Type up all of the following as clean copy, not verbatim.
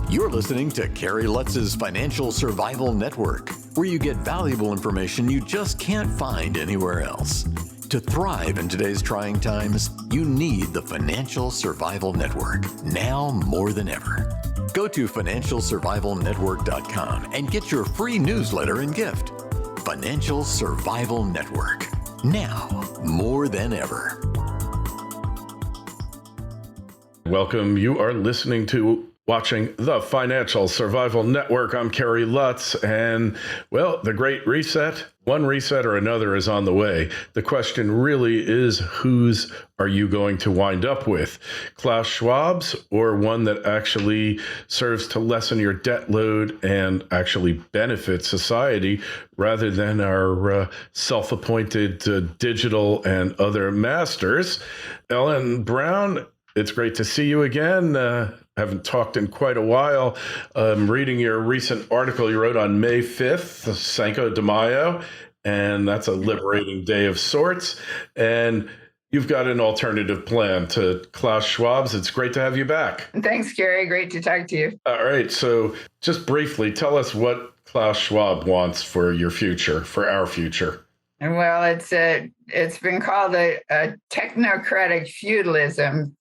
You're listening to Kerry Lutz's Financial Survival Network, where you get valuable information you just can't find anywhere else. To thrive in today's trying times, you need the Financial Survival Network, now more than ever. Go to financialsurvivalnetwork.com and get your free newsletter and gift. Financial Survival Network, now more than ever. Welcome. You are listening to watching the Financial Survival Network. I'm Kerry Lutz, and well, the Great Reset, one reset or another is on the way. The question really is, whose are you going to wind up with? Klaus Schwab's, or one that actually serves to lessen your debt load and actually benefit society rather than our self-appointed digital and other masters? Ellen Brown, it's great to see you again. Haven't talked in quite a while. I'm reading your recent article you wrote on May 5th, Cinco de Mayo, and that's a liberating day of sorts. And you've got an alternative plan to Klaus Schwab's. It's great to have you back. Thanks, Kerry. Great to talk to you. All right. So just briefly, tell us what Klaus Schwab wants for your future, for our future. Well, it's been called a technocratic feudalism.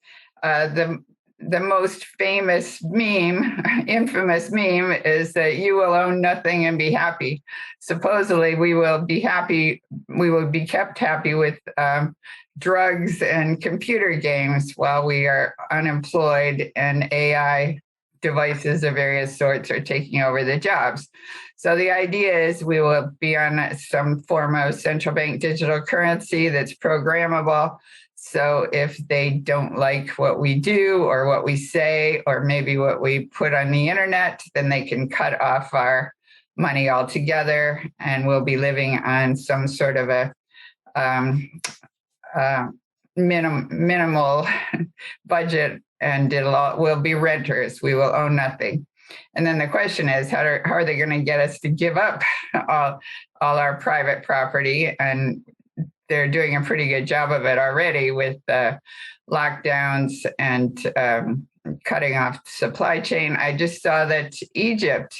The most famous meme, infamous meme, is that you will own nothing and be happy. Supposedly, we will be happy. We will be kept happy with drugs and computer games while we are unemployed and AI devices of various sorts are taking over the jobs. So the idea is we will be on some form of central bank digital currency that's programmable. So if they don't like what we do or what we say, or maybe what we put on the internet, then they can cut off our money altogether, and we'll be living on some sort of a minimal budget, and we'll be renters. We will own nothing. And then the question is, how are they going to get us to give up all our private property? And they're doing a pretty good job of it already with lockdowns and cutting off the supply chain. I just saw that Egypt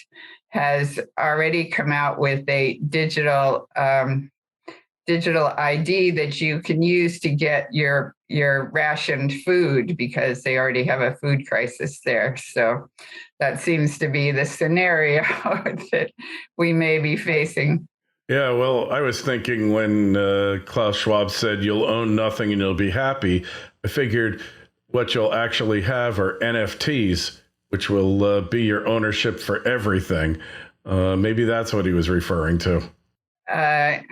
has already come out with a digital ID that you can use to get your rationed food, because they already have a food crisis there. So that seems to be the scenario that we may be facing. Yeah, well, I was thinking when Klaus Schwab said you'll own nothing and you'll be happy, I figured what you'll actually have are NFTs, which will be your ownership for everything. Maybe that's what he was referring to. Yeah,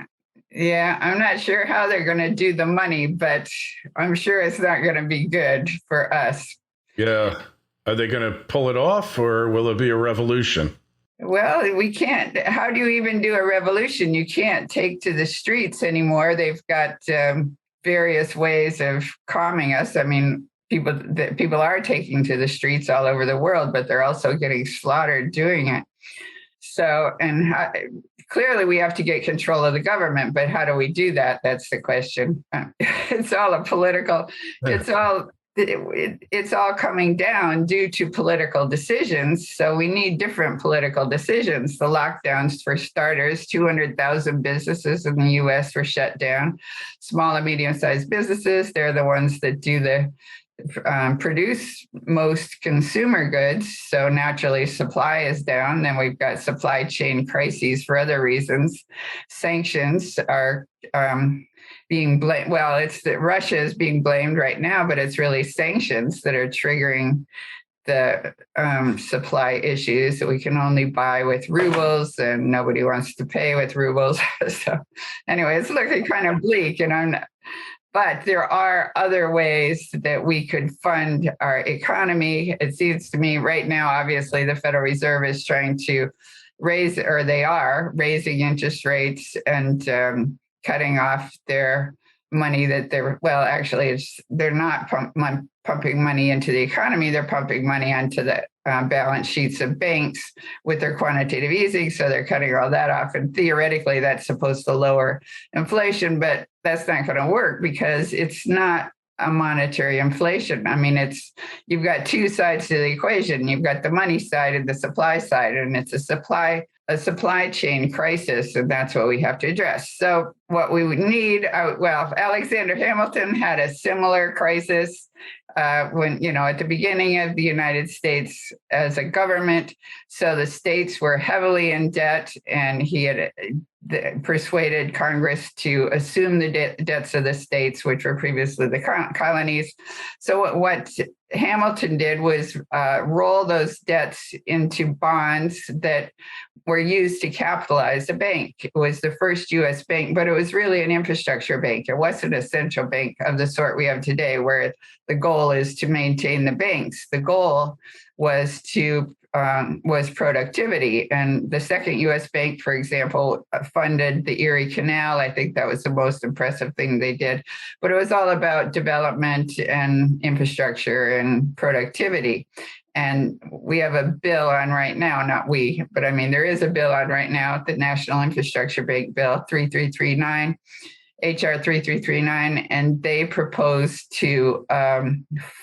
I'm not sure how they're going to do the money, but I'm sure it's not going to be good for us. Yeah. Are they going to pull it off, or will it be a revolution? Well, we can't. How do you even do a revolution? You can't take to the streets anymore. They've got various ways of calming us. I mean, people are taking to the streets all over the world, but they're also getting slaughtered doing it. So, clearly we have to get control of the government, but how do we do that? That's the question. It's all a political. It's all coming down due to political decisions. So we need different political decisions. The lockdowns, for starters, 200,000 businesses in the U.S. were shut down. Small and medium-sized businesses, they're the ones that produce most consumer goods. So naturally, supply is down. Then we've got supply chain crises for other reasons. Sanctions are being blamed. Well, it's that Russia is being blamed right now, but it's really sanctions that are triggering the supply issues. That we can only buy with rubles, and nobody wants to pay with rubles. So anyway, it's looking kind of bleak, but there are other ways that we could fund our economy. It seems to me right now, obviously, the Federal Reserve is trying to they are raising interest rates and cutting off their money that they're not pumping money into the economy. They're pumping money onto the balance sheets of banks with their quantitative easing. So they're cutting all that off. And theoretically, that's supposed to lower inflation, but that's not going to work because it's not a monetary inflation. I mean, you've got two sides to the equation. You've got the money side and the supply side, and it's a supply chain crisis, and that's what we have to address. So what we would need, Alexander Hamilton had a similar crisis when, at the beginning of the United States as a government. So the states were heavily in debt, and he had persuaded Congress to assume the debts of the states, which were previously the colonies. So what Hamilton did was roll those debts into bonds that were used to capitalize the bank. It was the first U.S. bank, but it was really an infrastructure bank. It wasn't a central bank of the sort we have today, where the goal is to maintain the banks. The goal was productivity. And the second U.S. bank, for example, funded the Erie Canal. I think that was the most impressive thing they did. But it was all about development and infrastructure and productivity. And we have a bill on right now, not we, but I mean, there is a bill on right now, the National Infrastructure Bank Bill 3339, HR 3339, and they propose to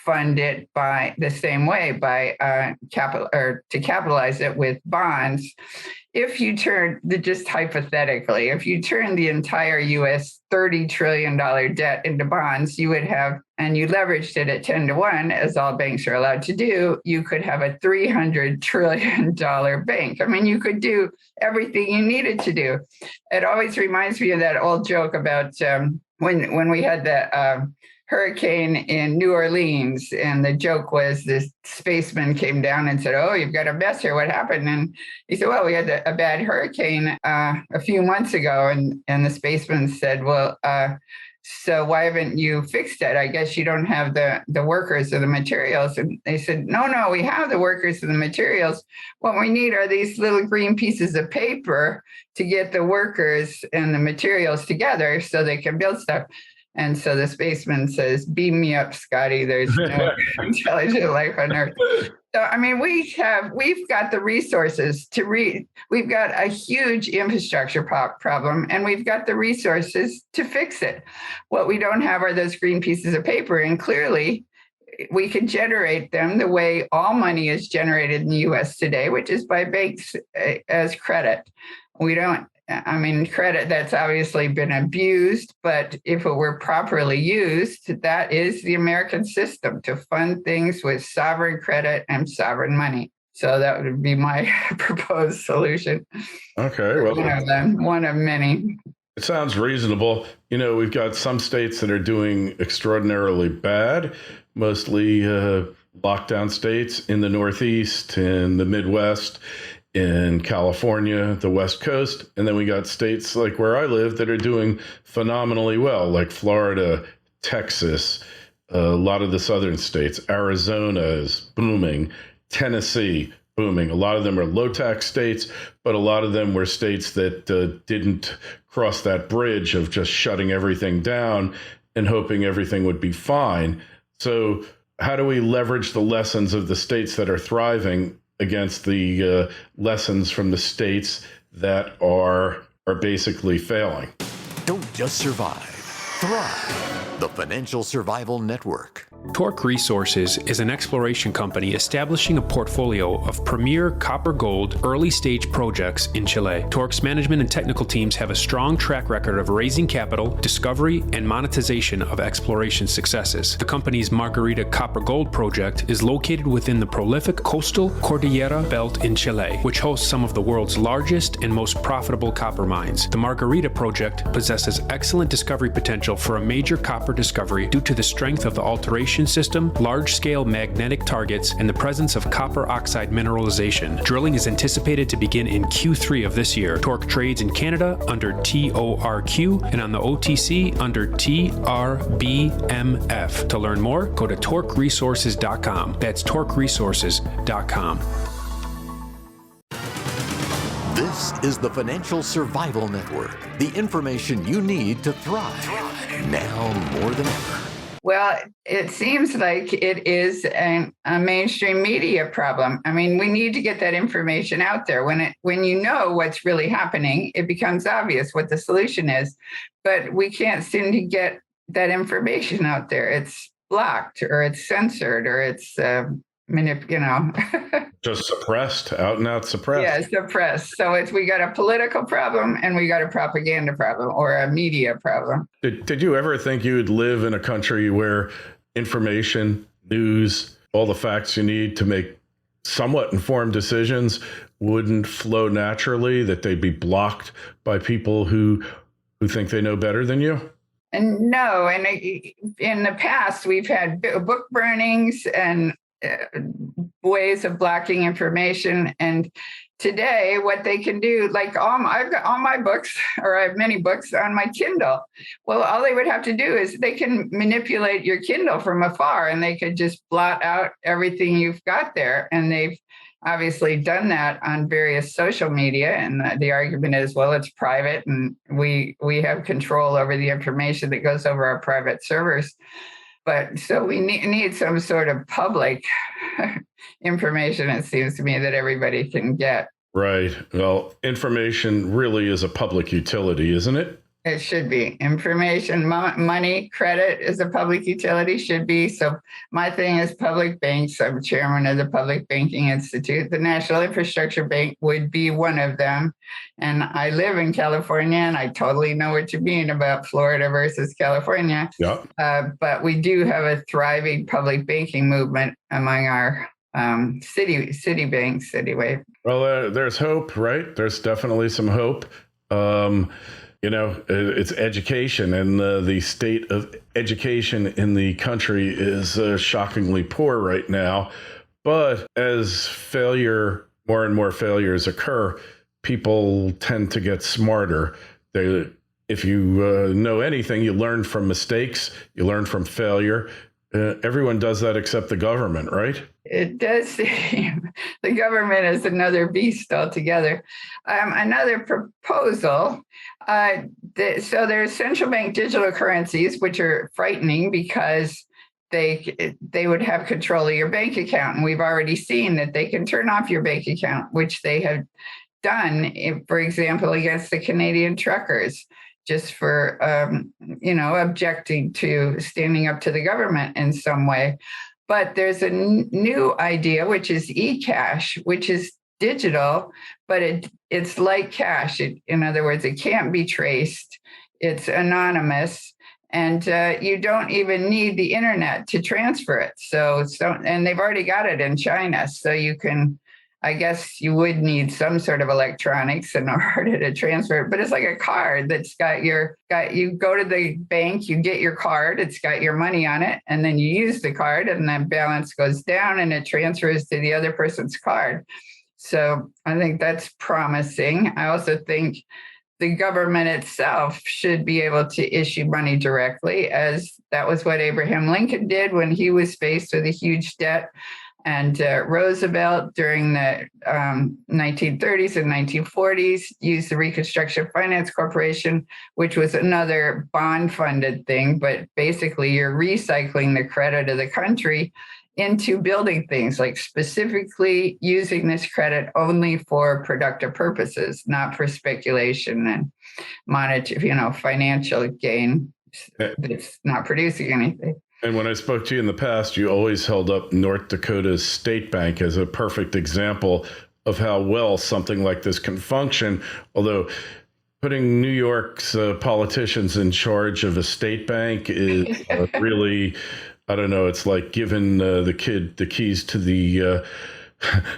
fund it by the same way, by to capitalize it with bonds. If you turn, just hypothetically, if you turn the entire U.S. $30 trillion debt into bonds, you would have, and you leveraged it at 10 to 1, as all banks are allowed to do, you could have a $300 trillion bank. I mean, you could do everything you needed to do. It always reminds me of that old joke about when we had the hurricane in New Orleans, and the joke was this spaceman came down and said, "Oh, you've got a mess here. What happened?" And he said, "Well, we had a bad hurricane a few months ago." And the spaceman said, "Well, so why haven't you fixed it? I guess you don't have the workers or the materials." And they said, no, we have the workers and the materials. What we need are these little green pieces of paper to get the workers and the materials together so they can build stuff. And so the spaceman says, "Beam me up, Scotty. There's no intelligent life on Earth." So, I mean, we've got the resources we've got a huge infrastructure problem, and we've got the resources to fix it. What we don't have are those green pieces of paper. And clearly, we can generate them the way all money is generated in the U.S. today, which is by banks as credit. Credit that's obviously been abused, but if it were properly used, that is the American system, to fund things with sovereign credit and sovereign money. So that would be my proposed solution. Okay, well, one of many. It sounds reasonable. We've got some states that are doing extraordinarily bad, mostly lockdown states in the Northeast, in the Midwest, in California, the West Coast. And then we got states like where I live that are doing phenomenally well, like Florida, Texas, a lot of the southern states. Arizona is booming, Tennessee, booming. A lot of them are low tax states, but a lot of them were states that didn't cross that bridge of just shutting everything down and hoping everything would be fine. So how do we leverage the lessons of the states that are thriving against the lessons from the states that are basically failing? Don't just survive, thrive. The Financial Survival Network. Torque Resources is an exploration company establishing a portfolio of premier copper-gold early-stage projects in Chile. Torque's management and technical teams have a strong track record of raising capital, discovery, and monetization of exploration successes. The company's Margarita Copper-Gold project is located within the prolific coastal Cordillera Belt in Chile, which hosts some of the world's largest and most profitable copper mines. The Margarita project possesses excellent discovery potential for a major copper discovery due to the strength of the alteration system, large-scale magnetic targets, and the presence of copper oxide mineralization. Drilling is anticipated to begin in Q3 of this year. Torque trades in Canada under TORQ and on the OTC under TRBMF. To learn more, go to torqueresources.com. That's torqueresources.com. This is the Financial Survival Network, the information you need to thrive now more than ever. Well, it seems like it is a mainstream media problem. I mean, we need to get that information out there. When you know what's really happening, it becomes obvious what the solution is. But we can't seem to get that information out there. It's blocked or it's censored or it's Just suppressed, out and out suppressed. Yeah, suppressed. So we got a political problem and we got a propaganda problem or a media problem. Did you ever think you would live in a country where information, news, all the facts you need to make somewhat informed decisions wouldn't flow naturally, that they'd be blocked by people who think they know better than you? And no, and in the past, we've had book burnings and ways of blocking information. And today, what they can do, like I've got all my books, or I have many books on my Kindle. Well, all they would have to do is they can manipulate your Kindle from afar, and they could just blot out everything you've got there. And they've obviously done that on various social media. And the argument is, well, it's private, and we have control over the information that goes over our private servers. But so we need some sort of public information, it seems to me, that everybody can get. Right. Well, information really is a public utility, isn't it? It should be. Information, money, credit is a public utility, should be. So my thing is public banks. I'm chairman of the Public Banking Institute. The National Infrastructure Bank would be one of them. And I live in California, and I totally know what you mean about Florida versus California. Yeah. But we do have a thriving public banking movement among our city banks anyway. Well, there's hope, right? There's definitely some hope. It's education, and the state of education in the country is shockingly poor right now. But as more and more failures occur, people tend to get smarter. If you know anything, you learn from mistakes, you learn from failure. Everyone does that except the government, right? It does seem the government is another beast altogether. Another proposal. So there's central bank digital currencies, which are frightening because they would have control of your bank account. And we've already seen that they can turn off your bank account, which they have done, for example, against the Canadian truckers, just for, objecting to standing up to the government in some way. But there's a new idea, which is e-cash, which is digital, but it's like cash. In other words, it can't be traced. It's anonymous, and you don't even need the internet to transfer it. And they've already got it in China, so you can. I guess you would need some sort of electronics in order to transfer it, but it's like a card that's you go to the bank, you get your card, it's got your money on it, and then you use the card, and that balance goes down and it transfers to the other person's card. So I think that's promising. I also think the government itself should be able to issue money directly, as that was what Abraham Lincoln did when he was faced with a huge debt. And Roosevelt, during the 1930s and 1940s, used the Reconstruction Finance Corporation, which was another bond-funded thing. But basically, you're recycling the credit of the country into building things, like specifically using this credit only for productive purposes, not for speculation and monetary, financial gain that's not producing anything. And when I spoke to you in the past, you always held up North Dakota's state bank as a perfect example of how well something like this can function. Although putting New York's politicians in charge of a state bank is really, I don't know, it's like giving the kid the keys to the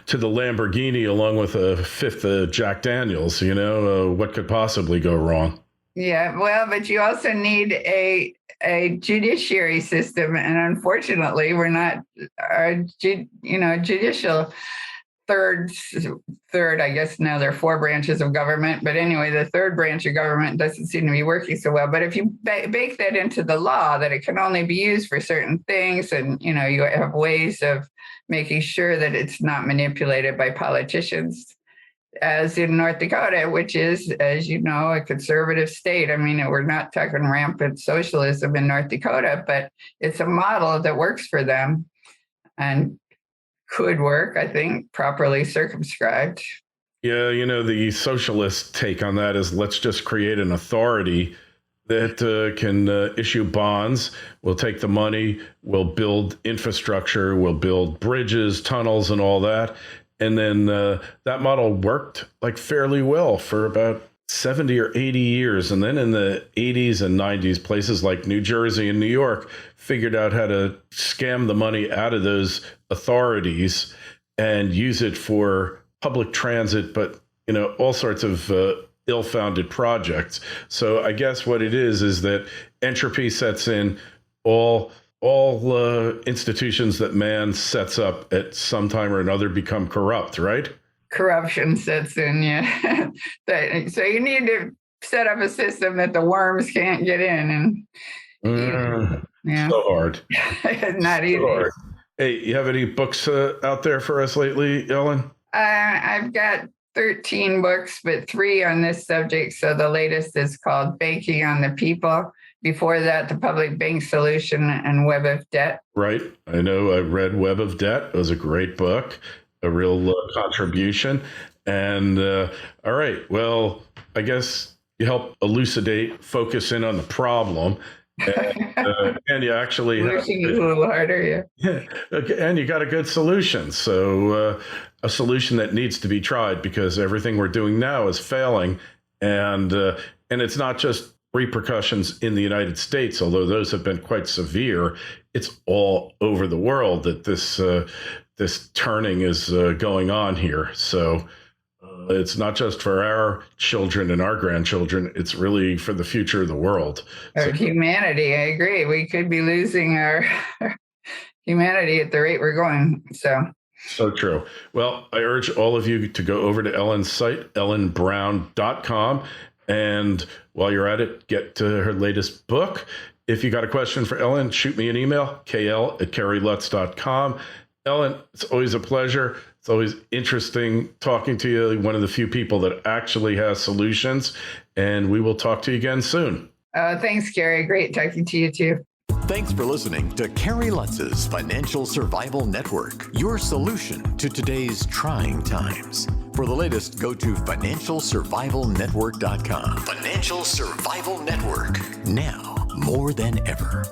Lamborghini along with a fifth of Jack Daniels. What could possibly go wrong? Yeah, well, but you also need a judiciary system, and unfortunately, we're not our judicial third. I guess now there are four branches of government, but anyway, the third branch of government doesn't seem to be working so well. But if you bake that into the law, that it can only be used for certain things, and you have ways of making sure that it's not manipulated by politicians, as in North Dakota, which is, as you know, a conservative state. I mean, we're not talking rampant socialism in North Dakota, but it's a model that works for them and could work, I think, properly circumscribed. Yeah, the socialist take on that is let's just create an authority that can issue bonds. We'll take the money, we'll build infrastructure, we'll build bridges, tunnels, and all that. And then that model worked like fairly well for about 70 or 80 years. And then in the 80s and 90s, places like New Jersey and New York figured out how to scam the money out of those authorities and use it for public transit, but all sorts of ill-founded projects. So I guess what it is that entropy sets in. All institutions that man sets up at some time or another become corrupt, right? Corruption sets in, yeah. So you need to set up a system that the worms can't get in, and yeah. So hard. Not easy. So hard. Hey, you have any books out there for us lately, Ellen? I've got 13 books, but 3 on this subject. So the latest is called Banking on the People. Before that, The Public Bank Solution and Web of Debt. Right. I know I read Web of Debt. It was a great book, a real contribution. And all right, well, I guess you help elucidate, focus in on the problem. And you actually pushing it a little harder, yeah. And you got a good solution. So a solution that needs to be tried, because everything we're doing now is failing, and it's not just repercussions in the United States, although those have been quite severe. It's all over the world that this turning is going on here. So it's not just for our children and our grandchildren. It's really for the future of the world. Or humanity. I agree. We could be losing our humanity at the rate we're going. So true. Well, I urge all of you to go over to Ellen's site, ellenbrown.com. And while you're at it, get to her latest book. If you got a question for Ellen, shoot me an email, kl@kerrylutz.com. Ellen, it's always a pleasure. It's always interesting talking to you, one of the few people that actually has solutions. And we will talk to you again soon. Thanks, Kerry. Great talking to you, too. Thanks for listening to Kerry Lutz's Financial Survival Network, your solution to today's trying times. For the latest, go to financialsurvivalnetwork.com. Financial Survival Network, now more than ever.